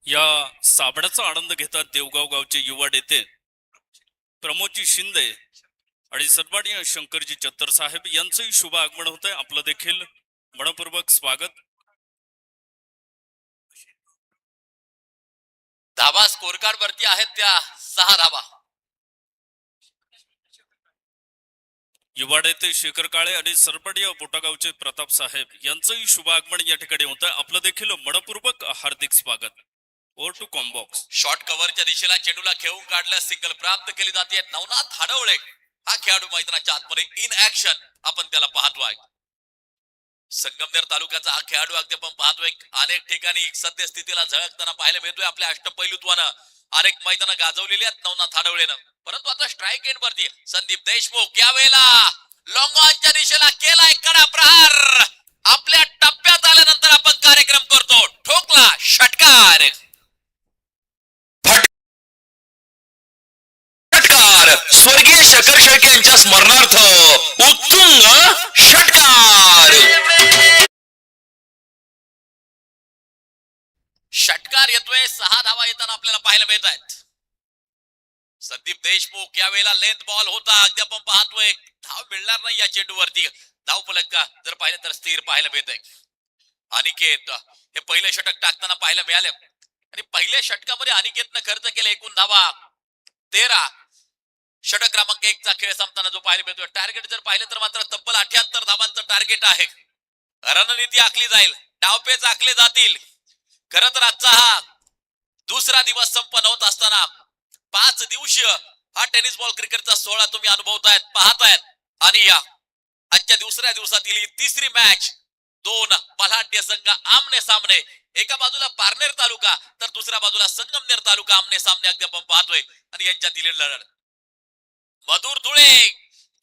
या सामन्याचा आनंद घेतात देवगाव गावचे युवा नेते प्रमोदजी शिंदे आणि सन्माननीय शंकरजी चत्तर साहेब यांचंही शुभ आगमन होत आहे. आपलं देखील मनपूर्वक स्वागत. धावा स्कोर कार्ड वरती आहेत त्या 6 धावा. युवाड येथे शेखर काळे आणि सरपडिया बोटागावचे प्रताप साहेब यांचंही शुभ आगमन या ठिकाणी होतं. आपलं देखील मनपूर्वक हार्दिक स्वागत. Over to comm box. शॉर्ट कव्हरच्या दिशेला चेंडूला खेळून काढलं, सिंगल प्राप्त केली जाते. नवनाथ हाडवळे हा खेळाडू मैदानाच्या आतमध्ये इन ऍक्शन आपण त्याला पाहतोय. संगमनेर तालुक्याचा हा खेळाडू अगदी आपण पाहतोय. अनेक ठिकाणी सद्यस्थितीला झळकताना पाहायला मिळतोय. आपल्या अष्टपैलुत्वानं अनेक मैदानं गाजवलेली आहेत नवनाथ हाडवळेनं. परंतु आता स्ट्राईक एंड वरती संदीप देशमुख यावेळेला लॉंग ऑनच्या दिशेला केलाय कडा प्रहार. आपल्या टप्प्यात आल्यानंतर आपण कार्यक्रम करतो. ठोकला षटकार. षटकार स्वर्गीय शकर शेळके यांच्या स्मरणार्थ उत्तुंग षटकार. षटकार येतोय. 6 धावा येताना आपल्याला पाहायला मिळत आहेत. संदीप देशमुख यावेळेला लेंथ बॉल होता. अगदी आपण पाहतोय धाव मिळणार नाही या चेंडूवरती. धाव फलक का जर पाहिलं तर स्थिर पाहायला मिळत आहे. अनिकेत हे पहिले षटक टाकताना पाहायला मिळाले आणि पहिल्या षटकामध्ये अनिकेतनं खर्च केले एकूण धावा 13. षटक क्रमांक 1 चा खेळ संपताना जो पाहायला मिळतोय. टार्गेट जर पाहिलं तर मात्र तब्बल 78 धावांचं टार्गेट आहे. रणनीती आखली जाईल, डावपेच आखले जातील. खरं तर आजचा हा दुसरा दिवस संपन्न होत असताना 5 दिवसीय हा टेनिस बॉल क्रिकेटचा सोहळा तुम्ही अनुभवतायत, पाहतायत. आणि या आजच्या दुसऱ्या दिवसातील ही तिसरी मॅच 2 बलाढ्य संघ आमने सामने. एका बाजूला पारनेर तालुका तर दुसऱ्या बाजूला संगमनेर तालुका आमने सामने अगदी आपण पाहतोय. आणि यांच्यातील लढत मधुर धुळे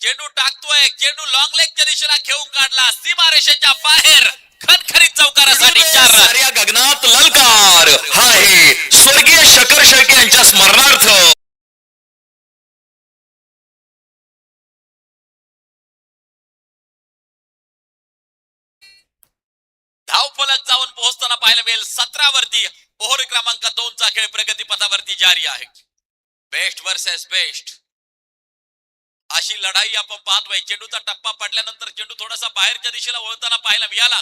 चेंडू टाकतोय. चेंडू लॉंग लेगच्या दिशेला खेळून काढला, सीमारेषेच्या बाहेर खणखणीत चौकारासाठी 4 रन. साऱ्या गगनात ललकार. हा आहे स्वर्गीय शकर शेळके यांच्या स्मरणार्थ धाव फलक जाऊन पोहोचताना पाहायला मिळेल 17 वरती. ओव्हर क्रमांक 2 चा खेळ प्रगती पथावरती जारी आहे. बेस्ट वर्सेस बेस्ट अशी लढाई आपण पाहतोय. चेंडूचा टप्पा पडल्यानंतर चेंडू थोडासा बाहेरच्या दिशेला वळताना पाहायला मिळाला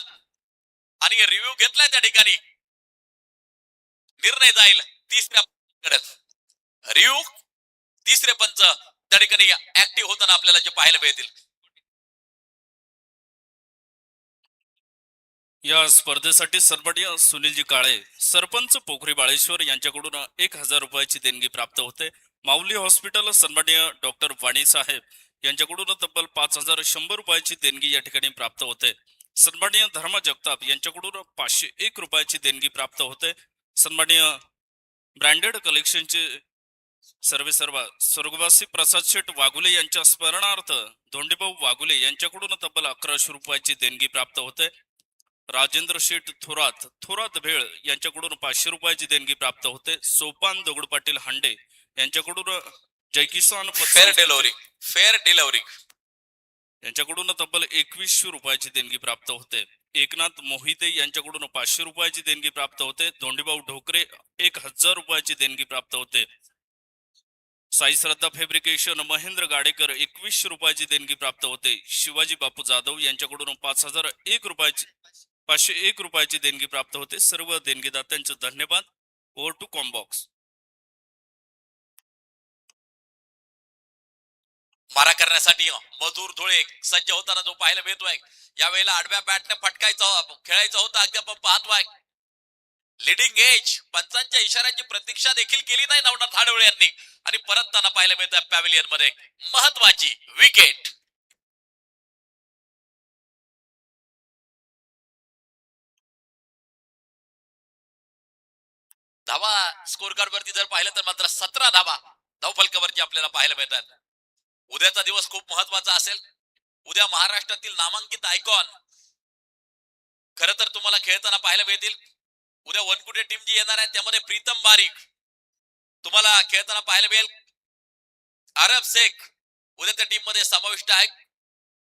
आणि रिव्ह्यू घेतलाय त्या ठिकाणी. निर्णय जाईल तिसऱ्या रिव्ह्यू. तिसरे पंच त्या ठिकाणी ऍक्टिव्ह होताना आपल्याला जे पाहायला मिळतील. या स्पर्धेसाठी सरपडिया सुनीलजी काळे सरपंच पोखरी बाळेश्वर यांच्याकडून 1000 रुपयाची देणगी प्राप्त होते. माऊली हॉस्पिटल सन्माननीय डॉक्टर वाणी साहेब यांच्याकडून तब्बल 5100 रुपयाची देणगी या ठिकाणी प्राप्त होते. सन्माननीय धर्मा जगताप यांच्याकडून 501 रुपयाची देणगी प्राप्त होते. सन्माननीय ब्रँडेड कलेक्शनचे सर्व स्वर्गवासी प्रसाद शेठ वाघुले यांच्या स्मरणार्थ धोंडीभाऊ वाघुले यांच्याकडून तब्बल 1100 रुपयाची देणगी प्राप्त होते. राजेंद्र शेठ थोरात भेळ यांच्याकडून 500 रुपयाची देणगी प्राप्त होते. सोपान दगड पाटील हांडे यांच्याकडून जय किसान फेअर डिलिव्हरी यांच्याकडून तब्बल 2100 रुपयाची देणगी प्राप्त होते. एकनाथ मोहिते यांच्याकडून 500 रुपयाची देणगी प्राप्त होते. धोंडीभाऊ ढोकरे 1000 रुपयाची देणगी प्राप्त होते. साई श्रद्धा फॅब्रिकेशन महेंद्र गाडेकर 2100 रुपयाची देणगी प्राप्त होते. शिवाजी बापू जाधव यांच्याकडून 501 रुपयाची देणगी प्राप्त होते. सर्व देणगीदात्यांचे धन्यवाद. Over to comm box. मारा करण्यासाठी मधुर धुळे सज्ज होताना जो पाहायला मिळतोय. यावेळेला आडव्या बॅटने फटकायचं खेळायचं होतं अगदी आपण पाहतोय. लिडिंग एज पंचांच्या इशाऱ्याची प्रतीक्षा देखील केली नाही नवनाथ हाडवळे यांनी आणि परतताना पाहायला मिळतं पॅव्हिलियन मध्ये महत्वाची विकेट. धावा स्कोर कार्ड वरती जर पाहिलं तर मात्र 17 धावा धावफलकावरती आपल्याला पाहायला मिळतात. उद्याचा दिवस खूप महत्वाचा असेल. उद्या महाराष्ट्रातील नामांकित आयकॉन खरं तर तुम्हाला खेळताना पाहायला मिळतील. उद्या वनकुटे टीम जी येणार आहे त्यामध्ये प्रीतम बारीक तुम्हाला खेळताना पाहायला मिळेल. अरब शेख उद्या त्या टीम मध्ये समाविष्ट आहे.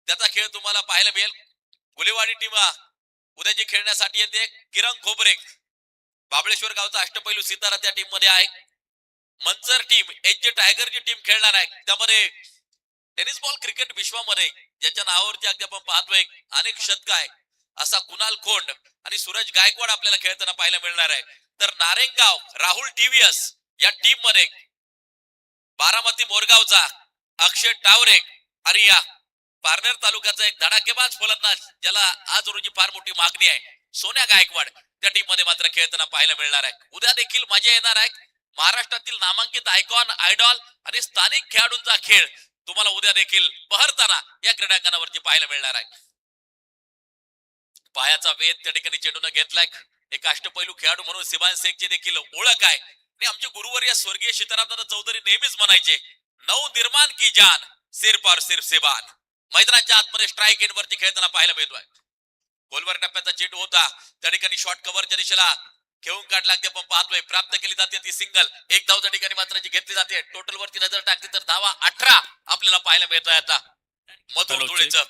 त्याचा खेळ तुम्हाला पाहायला मिळेल. गुलेवाडी टीम उद्या जी खेळण्यासाठी येते किरण खोबरे बाबळेश्वर गावचा अष्टपैलू सितारा त्या टीम मध्ये आहे. Manchar team H J tiger ची टीम खेळणार आहे. त्यामध्ये टेनिस बॉल क्रिकेट विश्वामध्ये ज्याच्या नावावरती अगदी आपण पाहतोय अनेक शतक आहे असा कुणाल खोंड आणि सूरज गायकवाड आपल्याला खेळताना पाहायला मिळणार आहे. तर नारेंगाव राहुल टीव्हीएस या टीम मध्ये बारामती मोरगावचा अक्षय टावरे आणि या पारनेर तालुक्याचा एक धडाकेबाज फलंदाज ज्याला आज रोजी फार मोठी मागणी आहे सोन्या गायकवाड त्या टीम मध्ये मात्र खेळताना पाहायला मिळणार आहे. उद्या देखील मजा येणार आहे. महाराष्ट्रातील नामांकित आयकॉन आयडॉल आणि स्थानिक खेळाडूंचा खेळ तुम्हाला उद्या देखील बहरताना या क्रीडांगणावरती पाहायला मिळणार आहे. पायाचा वेध त्या ठिकाणी चेंडून घेतलाय. एक अष्टपैलू खेळाडू म्हणून सिबान शेखची देखील ओळख आहे आणि आमचे गुरुवर्य स्वर्गीय सीतारामदादा चौधरी नेहमीच म्हणायचे नऊ निर्माण की जान सिर पर सिर सिबान. मैदानाच्या आतमध्ये स्ट्राईक एंड वरती खेळताना पाहायला मिळतोय. गोलवर टप्प्याचा चेंडू होता त्या ठिकाणी शॉर्ट कव्हरच्या दिशेला घेऊन काढला लागते आपण पाहतोय. प्राप्त केली जाते ती सिंगल. एक धाव त्या ठिकाणी मात्र जी घेतली जाते. टोटल वरती नजर टाकली तर धावा 18 आपल्याला पाहायला मिळतोय. आता मधुर धुळेचं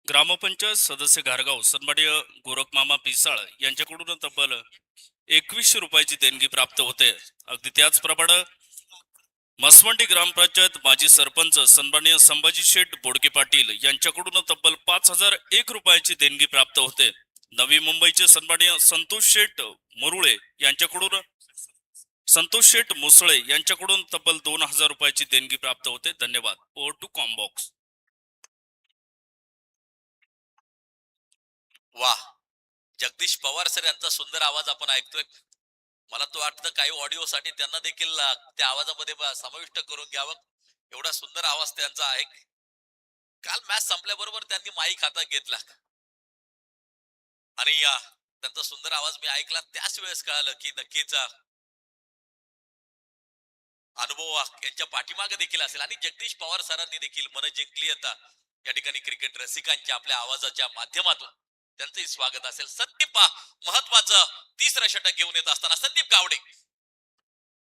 ग्रामपंचायत सदस्य घारगाव सन्माननीय गोरखमामा पिसाळ यांच्याकडून तब्बल 2100 रुपयाची देणगी प्राप्त होते. अगदी त्याचप्रमाणे मसवंडी ग्रामपंचायत माजी सरपंच सन्माननीय संभाजी शेठ बोडके पाटील यांच्याकडून तब्बल 5001 रुपयाची देणगी प्राप्त होते. नवी मुंबईचे सन्माननीय संतोष शेठ मुसळे यांच्याकडून तब्बल 2000 रुपयाची देणगी प्राप्त होते. धन्यवाद. Over to comm box. वा जगदीश पवार सर यांचा सुंदर आवाज आपण ऐकतोय. मला तो वाटतं काही ऑडिओ साठी त्यांना देखील त्या आवाजामध्ये समाविष्ट करून घ्यावं. एवढा सुंदर आवाज त्यांचा आहे. काल मॅच संपल्याबरोबर त्यांनी माईक हातात घेतला आणि त्यांचा सुंदर आवाज मी ऐकला. त्याच वेळेस कळालं की नक्कीच अनुभव यांच्या पाठीमागे देखील असेल आणि जगदीश पवार सरांनी देखील मन जिंकली आता या ठिकाणी क्रिकेट रसिकांच्या आपल्या आवाजाच्या माध्यमातून त्यांचंही स्वागत असेल. संदीप महत्वाचं तिसरं षटक घेऊन येत असताना संदीप गावडे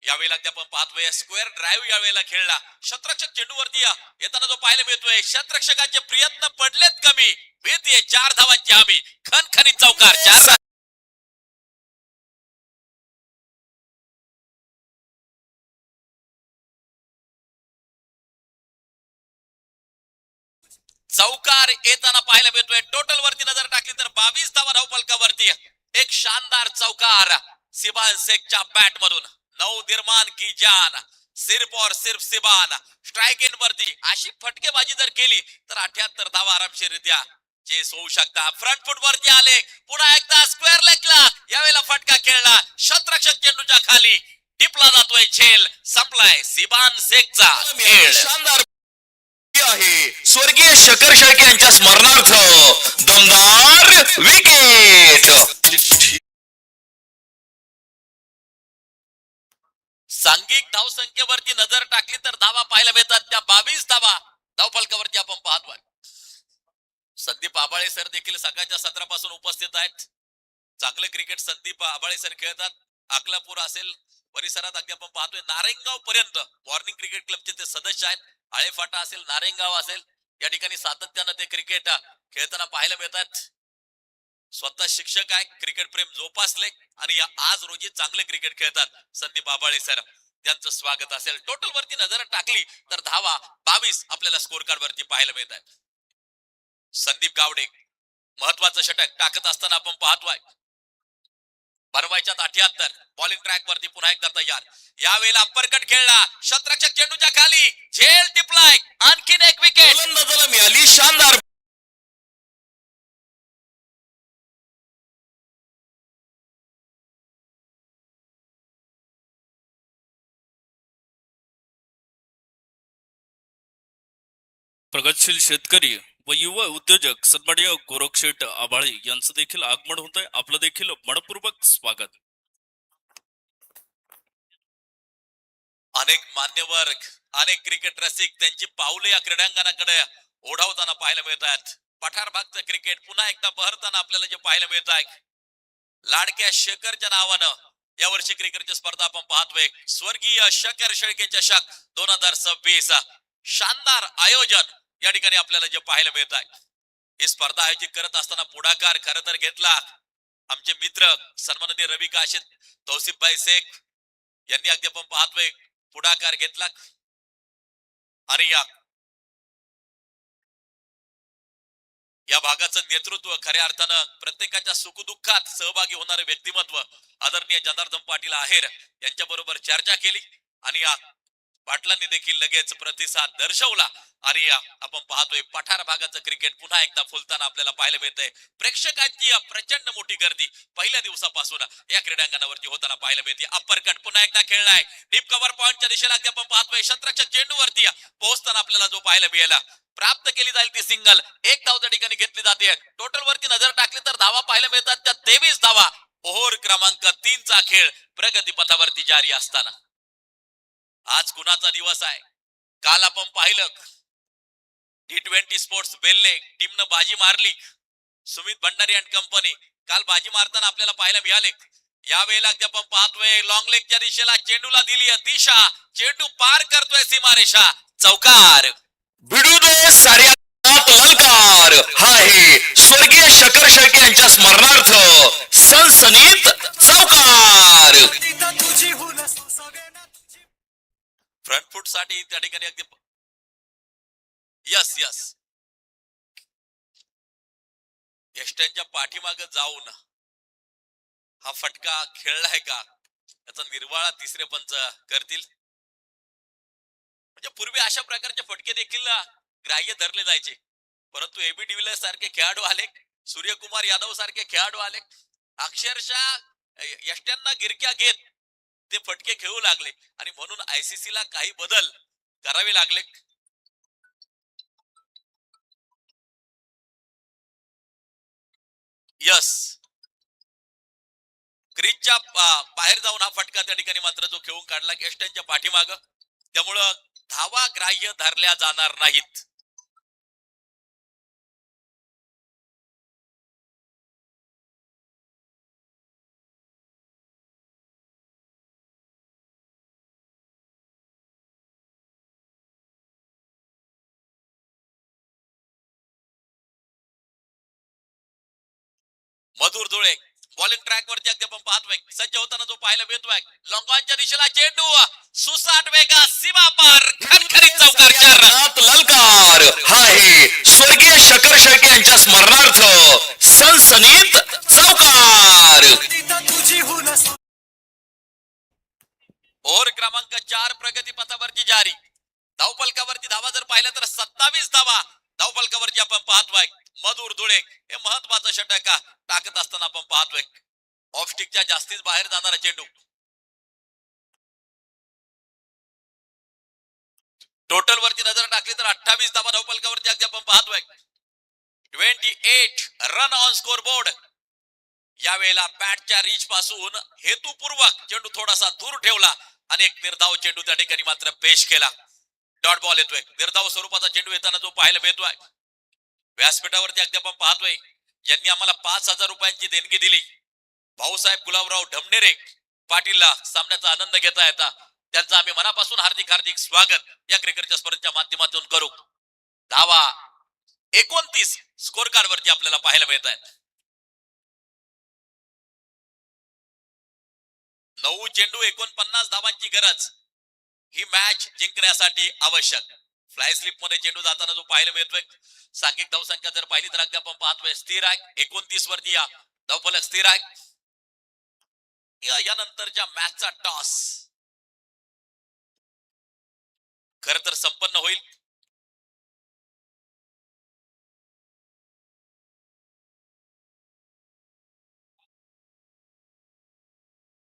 यावेळेला आपण पाहतोय स्क्वेअर ड्राईव्ह यावेळेला खेळला. शतरक्षक चेंडूवरती येताना जो पाहायला मिळतोय. शतरक्षकाचे प्रयत्न पडलेत कमी. मिळतीये 4 धावांची हमी. खणखणीत चौकार. 4 चौकार येताना पाहायला मिळतोय. टोटल वरती नजर टाकली तर 22 धावा धावफलकावरती. एक शानदार चौकार सिबान शेखच्या बॅट मधून. 9 निर्माण की जान सिर्फ और सिर्फ सिबान. स्ट्राईक एंड वरती अशी फटकेबाजी जर केली तर 78 धावा आरामशीररित्या चेस होऊ शकता. फ्रंट फुट वरती आले. पुन्हा एकदा स्क्वेअर लेगला यावेळेला फटका खेळला. शतरक्षक चेंडूच्या खाली टिपला जातोय. झेल संपलाय सिबान शेखचा खेळ. शानदार आहे. स्वर्गीय शकर शेळके यांच्या स्मरणार्थ दमदार विकेट. सांघिक धाव संख्येवरती नजर टाकली तर धावा पाहायला मिळतात. त्या 22 धावा धावफलकावरती आपण पाहतोय. संदीप आबाळे सर देखील सकाळच्या सत्रापासून उपस्थित आहेत. चांगले क्रिकेट संदीप आबाळे सर खेळतात. अकलापूर असेल परिसरात अगदी आपण पाहतोय नारेंगाव पर्यंत मॉर्निंग क्रिकेट क्लबचे ते सदस्य आहेत. आळेफाटा असेल नारेंगाव असेल या ठिकाणी सातत्यानं ते क्रिकेट खेळताना पाहायला मिळतात. स्वतः शिक्षक आहे. क्रिकेट प्रेम जोपासले आणि आज रोजी चांगले क्रिकेट खेळतात संदीप आबाळे सर. त्यांचं स्वागत असेल. टोटल वरती नजर टाकली तर धावा 22 आपल्याला स्कोर कार्ड वरती पाहायला मिळत आहेत. संदीप गावडे महत्वाचं षटक टाकत असताना आपण पाहतोय. बनवायच्यात 78. बॉलिंग ट्रॅक वरती पुन्हा एकदा तयार. यावेळेला अपरकट खेळला. शतरक्षक चेंडूच्या खाली झेल टिपलाय. आणखीन एक विकेट. गोलंदाजाला मिळाली शानदार. प्रगतशील शेतकरी व युवा उद्योजक सन्माननीय गोरखशेठ आबाळे यांचं देखील आगमन होत आहे. आपलं देखील मनपूर्वक स्वागत. अनेक मान्यवर अनेक क्रिकेट रसिक त्यांची पावले या क्रीडांगणाकडे ओढावताना पाहायला मिळतात. पठार भागचं क्रिकेट पुन्हा एकदा बहरताना आपल्याला जे पाहायला मिळत आहे. लाडक्या शेखरच्या नावानं यावर्षी क्रिकेटची स्पर्धा आपण पाहतोय. स्वर्गीय शकर शेळके चषक 2026. शानदार आयोजन या ठिकाणी आपल्याला जे पाहायला मिळत आहे. ही स्पर्धा आयोजित करत असताना पुढाकार खरं तर घेतला आमचे मित्र सन्माननीय रवी काशीद तौसिफभाई शेख यांनी. अगदी आपण पाहतोय पुढाकार घेतला आणि या या भागाचं नेतृत्व खऱ्या अर्थानं प्रत्येकाच्या सुखदुःखात सहभागी होणारे व्यक्तिमत्व आदरणीय जनार्दन पाटील आहेर यांच्या बरोबर चर्चा केली आणि या पाटलांनी देखील लगेच प्रतिसाद दर्शवला आणि आपण पाहतोय पठार भागाचं क्रिकेट पुन्हा एकदा फुलताना आपल्याला पाहायला मिळतंय. प्रेक्षकांची प्रचंड मोठी गर्दी पहिल्या दिवसापासून या क्रीडांगणावरती होताना पाहायला मिळते. अप्पर कट पुन्हा एकदा खेळलाय डीप कव्हर पॉइंटच्या दिशेला आपण पाहतोय. शतरक्षक चेंडूवरती पोहोचताना आपल्याला जो पाहायला मिळाला प्राप्त केली जाईल ती सिंगल. एक धाव त्या ठिकाणी घेतली जाते. टोटल वरती नजर टाकली तर धावा पाहायला मिळतात त्या 23 धावा. ओव्हर क्रमांक 3 चा खेळ प्रगती पथावरती जारी असताना आज कुणाचा दिवस आहे. काल आपण पाहिलं T20 स्पोर्ट्स बेल्ले टीमनं बाजी मारली. सुमित भंडारी अँड कंपनी काल बाजी मारताना आपल्याला पाहायला मिळाले. यावेळेला आपण पाहतोय लॉंग लेगच्या दिशेला चेंडूला दिली दिशा. चेंडू पार करतोय सीमारेषा. चौकार. भिडू दे साऱ्यात ललकार. हा आहे स्वर्गीय शकर शेळके यांच्या स्मरणार्थ सनसनीत चौकार. तिथं तुझी हुन सोसावेना तुझी फ्रंट फूट साठी त्या ठिकाणी अगदी यस यस यष्ट्यांच्या पाठीमागे जाऊन हा फटका खेळलाय का याचा निर्वाळा तिसरे पंच करतील. म्हणजे पूर्वी अशा प्रकारचे फटके देखील ग्राह्य धरले जायचे परंतु एबी डिव्हिलियर्स सारखे खेळाडू आले. सूर्यकुमार यादव सारखे खेळाडू आले. अक्षरशः यष्ट्यांना गिरक्या घेत ते फटके खेळू लागले आणि म्हणून ICC ला काही बदल करावे लागले. यस क्रीजच्या बाहेर जाऊन हा फटका त्या ठिकाणी मात्र जो खेळून काढला यष्ट्यांच्या पाठीमाग. त्यामुळं धावा ग्राह्य धरल्या जाणार नाहीत. मधुर धुळे बॉलिंग ट्रॅक वरती अगदी आपण पाहतोय सज्ज होताना जो पाहायला मिळतोय. लॉंगॉनच्या दिशेला चेंडू सुसाट वेगा सीमा पार खणखणीत चौकार. साऱ्यात ललकार. हा आहे स्वर्गीय शकर शेळके यांच्या स्मरणार्थ सनसनीत चौकार. तिथं तुझी हुन सो ओव्हर क्रमांक 4 प्रगती पथावरती जारी. धावफलकावरती धावा जर पाहिलं तर 27 धावा धावफलकावरती आपण पाहतोय. मधुर धुळे हे महत्वाचं षटक टाकत असताना आपण पाहतोय. ऑफस्टिकच्या जास्तीच बाहेर जाणारा चेंडू. टोटल वरती नजर टाकली तर 28 धावा धावफलकावरती अगदी आपण पाहतोय. 28 रन ऑन स्कोर बोर्ड. यावेळेला बॅटच्या रीच पासून हेतुपूर्वक चेंडू थोडासा दूर ठेवला आणि एक निर्धाव चेंडू त्या ठिकाणी मात्र पेश केला. डॉट बॉल येतोय. निर्धाव स्वरूपाचा चेंडू येताना जो पाहायला मिळतोय. व्यासपीठावरती अगदी आपण पाहतोय ज्यांनी आम्हाला 5,000 रुपयांची देणगी दिली भाऊसाहेब गुलाबराव ढमनेरे पाटीलला सामन्याचा आनंद घेता येता त्यांचं आम्ही मनापासून हार्दिक हार्दिक स्वागत या क्रिकेटच्या स्पर्धेच्या माध्यमातून करू. धावा 29 स्कोर कार्ड वरती आपल्याला पाहायला मिळत आहेत. 9 चेंडू 49 धावांची गरज ही मॅच जिंकण्यासाठी आवश्यक. फ्लाय स्लिप मध्ये चेंडू जाताना जो पाहायला मिळतोय. सांघिक धावसंख्या जर पाहिली तर अगदी आपण पाहतोय स्थिर आहे. 29 वरती या धावफलक स्थिर आहे. यानंतरच्या मॅचचा टॉस खर तर संपन्न होईल.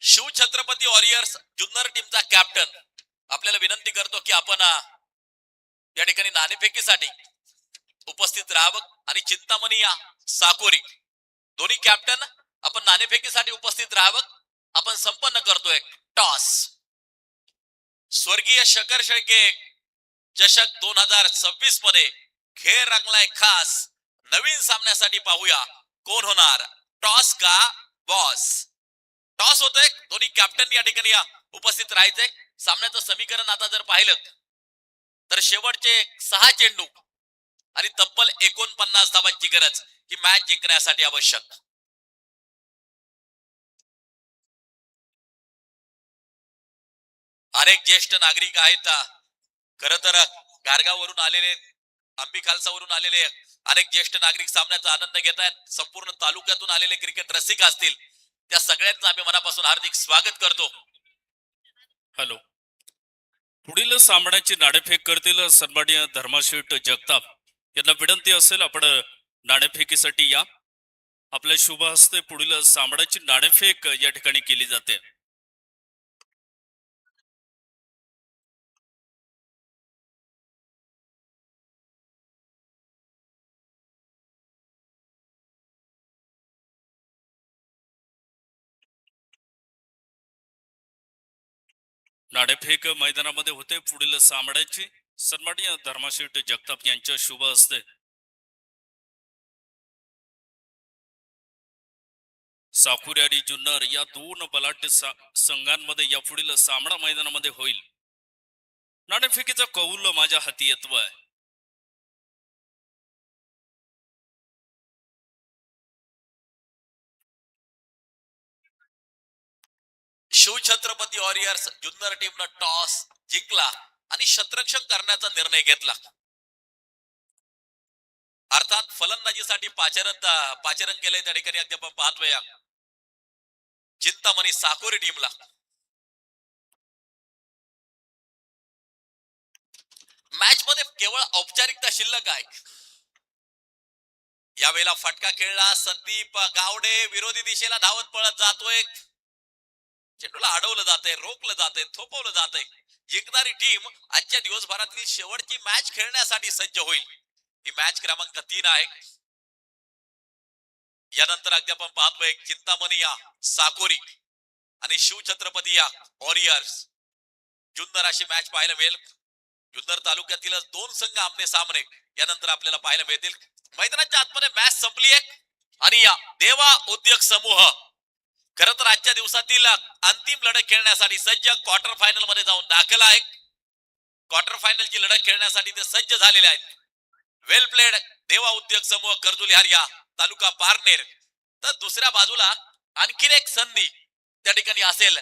शिवछत्रपती वॉरियर्स जुन्नर टीमचा कॅप्टन आपल्याला विनंती करतो की आपण या ठिकाणी नाणेफेकीसाठी उपस्थित राहावं आणि चिंतामणी या साकोरी दोन्ही कॅप्टन आपण नाणेफेकीसाठी उपस्थित राहावं. आपण संपन्न करतोय टॉस. स्वर्गीय शकर शेळके चषक 2026 मध्ये खेळ रंगलाय खास. नवीन सामन्यासाठी पाहूया कोण होणार टॉस का बॉस. टॉस होतोय. दोन्ही कॅप्टन या ठिकाणी उपस्थित राहायचंय. सामन्याचं समीकरण आता जर पाहिलं तर शेवटचे 6 चेंडू आणि तब्बल 49 धावांची गरज ही मॅच जिंकण्यासाठी आवश्यक. अनेक ज्येष्ठ नागरिक आहेत खर तर गारगावरून आलेले आंबी खालसावरून आलेले अनेक ज्येष्ठ नागरिक सामन्याचा आनंद घेत आहेत. संपूर्ण तालुक्यातून आलेले क्रिकेट रसिक असतील, त्या सगळ्यांचं आम्ही मनापासून हार्दिक स्वागत करतो. हॅलो. पुढील सामन्याची नाणेफेक करतील सन्माननीय धर्माशेठ जगताप यांना विनंती असेल आपण नाणेफेकीसाठी या. आपल्या शुभ हस्ते पुढील सामन्याची नाणेफेक या ठिकाणी केली जाते. नाणेफेक मैदानामध्ये होते पुढील सामन्याची सन्माननीय धर्माशेठ जगताप यांच्या शुभ हस्ते. साकुरी आणि जुन्नर या दोन बलाढ्य संघांमध्ये या पुढील सामना मैदानामध्ये होईल. नाणेफेकीचा कौल माझ्या हाती येतोय. शिवछत्रपती वॉरियर्स जुन्नर टीमनं टॉस जिंकला आणि शतरक्षण करण्याचा निर्णय घेतला. अर्थात फलंदाजीसाठी पाचारण केलंय त्या ठिकाणी अद्याप आपण पाहतोय चिंतामणी साकोरी टीमला. मॅच मध्ये केवळ औपचारिकता शिल्लक आहे. यावेळेला फटका खेळला संदीप गावडे विरोधी दिशेला धावत पळत जातोय. चेंडूला अडवलं जातंय, रोखलं जातंय, थोपवलं जातंय. जिंकणारी टीम आजच्या दिवसभरातील शेवटची मॅच खेळण्यासाठी सज्ज होईल. ही मॅच क्रमांक 3 आहे. यानंतर अगदी आपण पाहतोय चिंतामणी या साकोरी आणि शिवछत्रपती या वॉरियर्स जुन्नर अशी मॅच पाहायला मिळेल. जुन्नर तालुक्यातील 2 संघ आमने सामने यानंतर आपल्याला पाहायला मिळतील. मैदानाच्या आतमध्ये मॅच संपली आहे आणि या देवा उद्योग समूह खरं तर आजच्या दिवसातील अंतिम लढत खेळण्यासाठी सज्ज क्वार्टर फायनल मध्ये जाऊन दाखल आहे. क्वार्टर फायनलची लढत खेळण्यासाठी ते सज्ज झालेले आहेत. वेल प्लेड देवा उद्योग समूह कर्जुली हरिया तालुका पारनेर. तर दुसऱ्या बाजूला आणखीन एक संधी त्या ठिकाणी असेल